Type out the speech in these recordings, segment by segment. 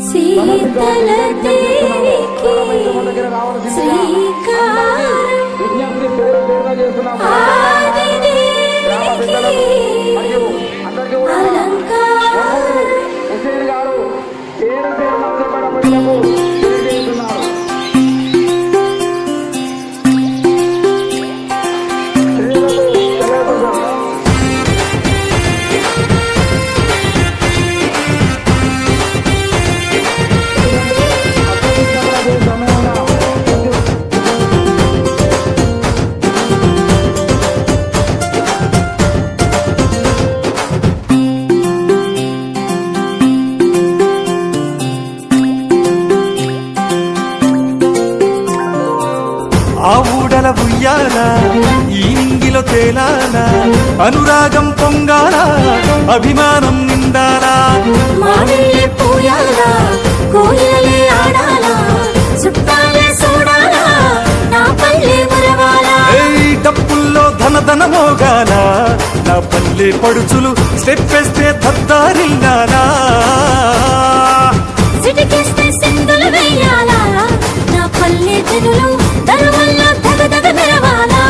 శీతల దేవికి శ్రీకారం ఆదిదేవికి అలంకారం ఆ ఊడల ఉయ్యాల ఈ నింగిలో తేలాల అనురాగం పొంగాల అభిమానం నిండాలా మావిళ్ళే పూయాలా కోయిలలే ఆడాలా చుట్టాలే చూడాలా నా పల్లె మురవాలా డప్పుల్లో ధన మోగాల నా పల్లె పడుచులు స్టెప్ వేస్తే దద్దారిల్లాలా సిటికేస్తే సిందులు వేయాలా నా పల్లె జనులు దరువల్లో దగదగ మెరవాలా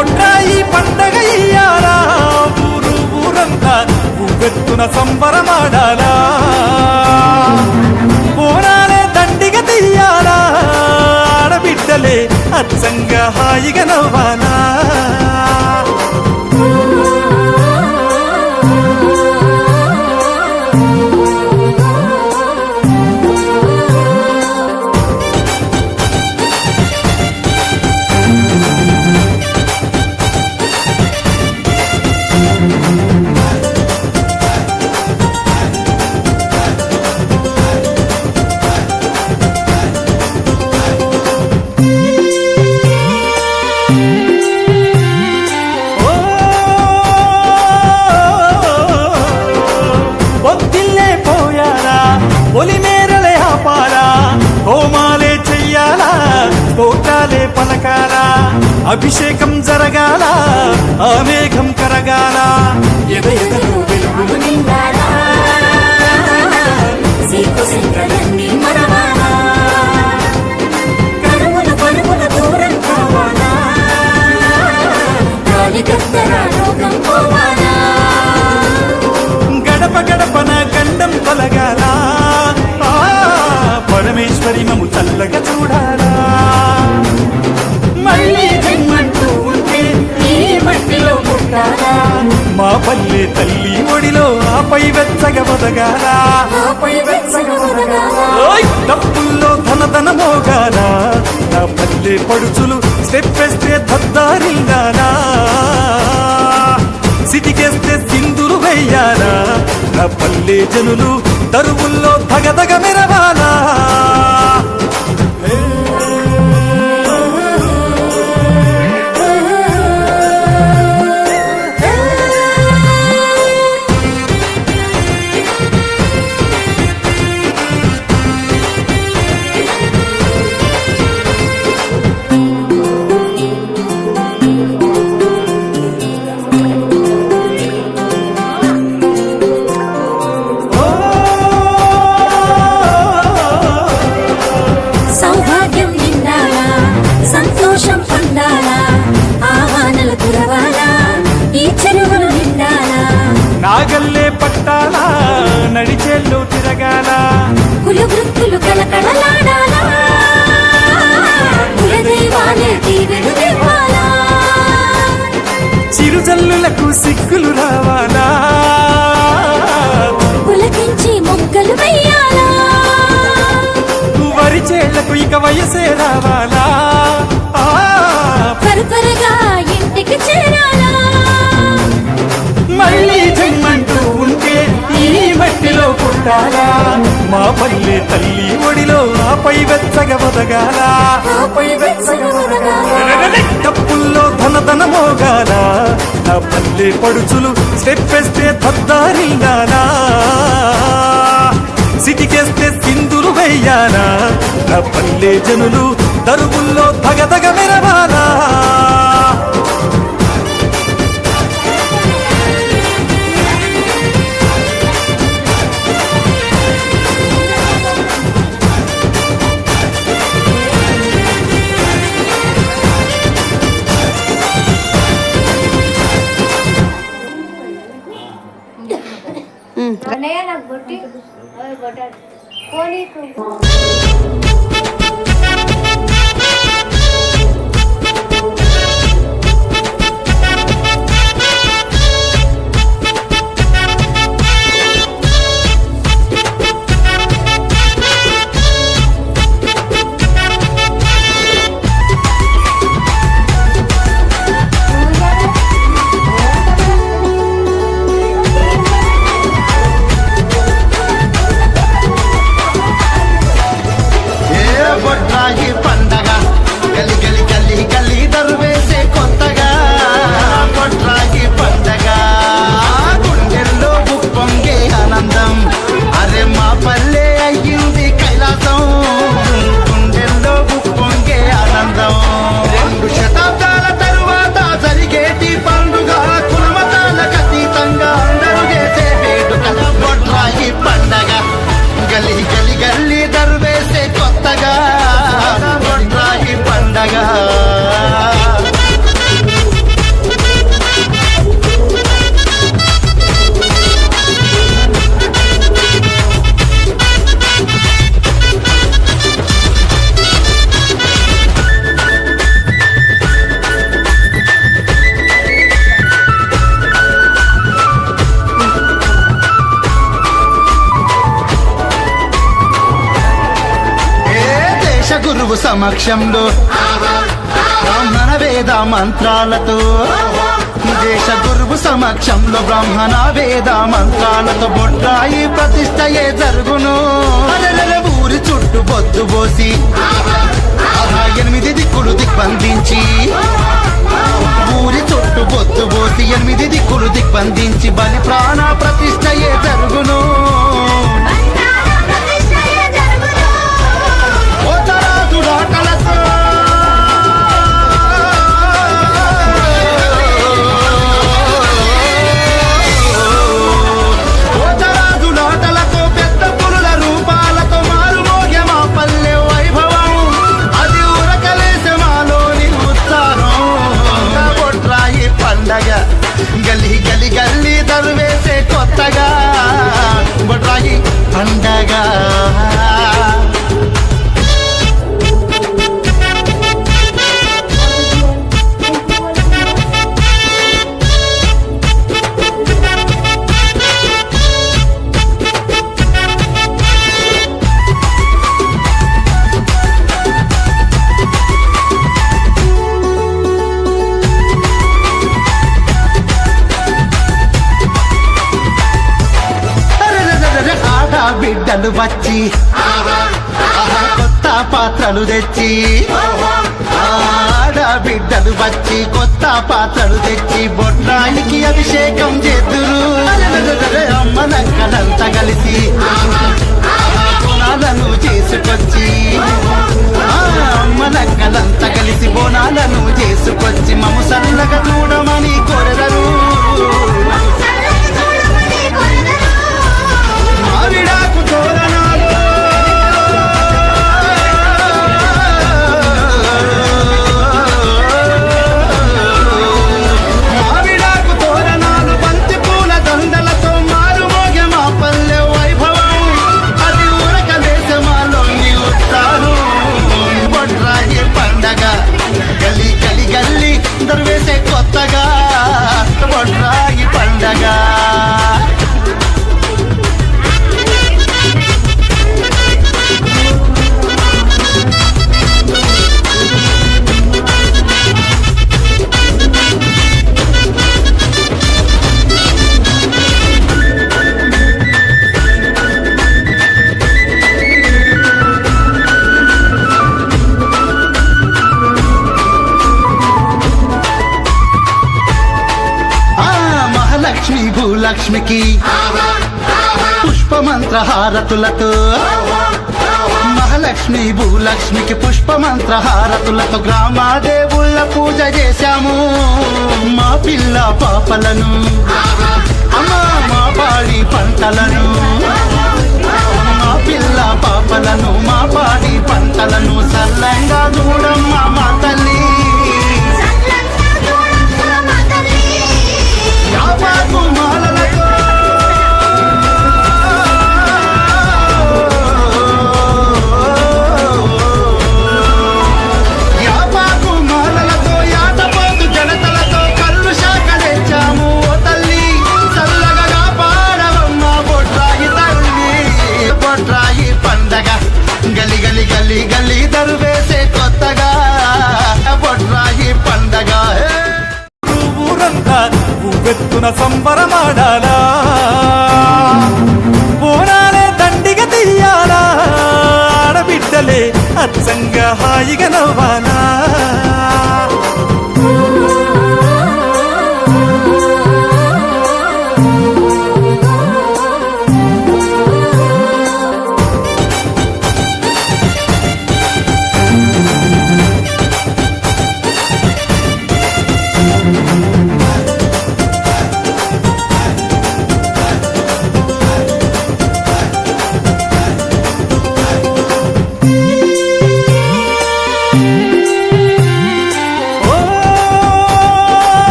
ఒట్రాయి పండగ ఇయ్యాలా ఊరంతా ఉవ్వెత్తున సంబరమాడాలా పోరాలే దండిగ తీయాలా ఆడబిడ్డలే అచ్చంగా హాయిగా నవ్వాలా ఒలిమేరలే ఆపాలా హోమాలే చెయ్యాలా స్తోత్రాలే పలకాలా అభిషేకం జరగాల ఆ మేఘం కరగాల ఎదలో వెలుగులు నిండాలా సీకుసింతలన్నీ మరవాలా కరువుల దూరం కావాలా గాలి గద్దర లోకం పోవాలా గడప గడపన గండం తొలగాల పరమేశ్వరి మము చల్లగా చూడాలా మళ్ళీ జన్మంటూ ఉంటే ఈ మట్టిలో పుట్టాలా మా పల్లె తల్లి ఒడిలో ఆపై వెచ్చగా బతగాల డప్పుల్లో ధన మోగాల నా పల్లె పడుచులు స్టెప్ వేస్తే దద్దారిల్లాలా సిటికేస్తే సింధులు వెయ్యాలా నా పల్లె జనులు దరువుల్లో దగదగ మెరవాలా నాగల్లే పట్టాలా నడిచేళ్ళు తిరగాల కుల వృత్తులు కలకడలాడాలా కులదైవాలే దీవెలు దేవాలా చిరుజల్లులకు సిగ్గులు రావాలా పులకించి మొగ్గలు వెయ్యాలా వరిచేళ్లకు ఇక వయసే రావాలా త్వరగా ఇంటికి చేరాలా మళ్ళీ జన్మంటూ ఉంటే ఈ మట్టిలో పుట్టాలా మా పల్లె తల్లి ఒడిలో ఆపై వెచ్చగా బతగాల డప్పుల్లో ధన మోగాల నా పల్లె పడుచులు స్టెప్ వేస్తే దద్దారిల్లాలా సిటికేస్తే సింధులు వెయ్యాలా నా పల్లె జనులు దరువుల్లో దగదగ మెరవాలా బొడ్రాయి పండగ గలి గలి గలి గలి దరువేసే కొత్తగా బొడ్రాయి పండగ గుండెల్లో ఉప్పొంగే ఆనందం అరే మా పల్లె అయ్యింది కైలాసం గుండెల్లో ఉప్పొంగే ఆనందం 2 శతాబ్దాల తరువాత జరిగేటి పండుగ కులమతాలకు అతీతంగా అందరూ చేసే వేడుకల బొడ్రాయి పండగ గలి గలి గల్లి దరువేసే కొత్తగా బొడ్రాయి పండగ గురువు సమక్షంలో బ్రాహ్మణ వేద మంత్రాలతో దేశ గురువు సమక్షంలో బ్రాహ్మణ వేద మంత్రాలతో బొడ్రాయి ప్రతిష్టయే జరుగును ఊరి చుట్టూ బొద్దు పోసి 8 దిక్కులు దిగ్బంధించి ఊరి చుట్టూ బొద్దు పోసి 8 దిక్కులు దిగ్బంధించి బలి ప్రాణ ప్రతిష్టయే జరుగును గల్లీ గల్లీ గల్లీ దరువేసే కొత్తగా బొడ్రాయి పండగ బిడ్డలు వచ్చి కొత్త పాత్రలు తెచ్చి బిడ్డలు వచ్చి కొత్త పాత్రలు తెచ్చి బొడ్రాయికి అభిషేకం చేద్దురు అమ్మనక్కలంతా కలిసి బోనాలను చేసుకొచ్చి అమ్మనక్కలంతా కలిసి బోనాలను చేసుకొచ్చి మమ్ము సల్లగా చూడమని కోరెదరు మావిడాకు తోరణాలు మావిడాకు తోరణాలు బంతి పూల దండలతో మారుమోగే మా పల్లె వైభవం అది ఊరక దేశమాలోని ఉత్సాహం బొడ్రాయి పండగ గల్లీ గల్లీ గల్లీ దరువేసే కొత్తగా బొడ్రాయి పండగ భూలక్ష్మికి పుష్పమంత్ర హారతులతో మహాలక్ష్మి భూలక్ష్మికి పుష్పమంత్ర హారతులతో గ్రామాదేవుళ్ళ పూజ చేశాము మా పిల్ల పాపలను అమ్మా మా పాడి పంటలను మా పిల్ల పాపలను మా పాడి పంటలను సల్లంగా చూడమ్మా మా తల్లి యాపాకు మాలలతో సంబరమాడాలా బోనాలే దండిగా తీయాలా ఆడబిడ్డలే అచ్చంగా హాయిగా నవ్వాలా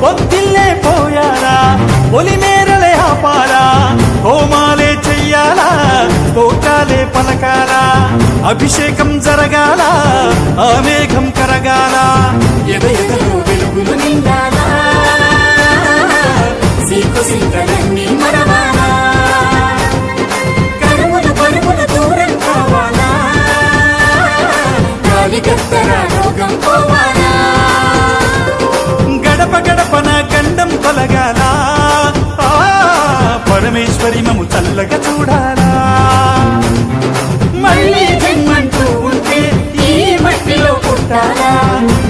పొద్దున్నే పోయాలా పొలిమేరలే ఆపాలా హోమాలే చెయ్యాలా స్తోత్రాలే పలకాలా అభిషేకం జరగాల ఆ మేఘం కరగాల ఎదలో వెలుగులు నిండాలా సీకు సీకలన్నీ మరవాలా కరువులు పరువులు దూరం కావాలా గాలి కత్తర రోగం పోవాలా గడప గడపన గండం తొలగాల ఆ, పరమేశ్వరి మము చల్లగా చూడాలా మళ్ళీ జన్మంటూ ఉంటే ఈ మట్టిలో పుట్టాలా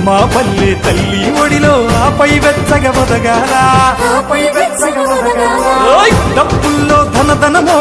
మా పల్లె తల్లి ఒడిలో ఆపై వెచ్చగా ఒదగాల ఆపై వెచ్చగా ఒదగాలా డబ్బుల్లో ధనధనమో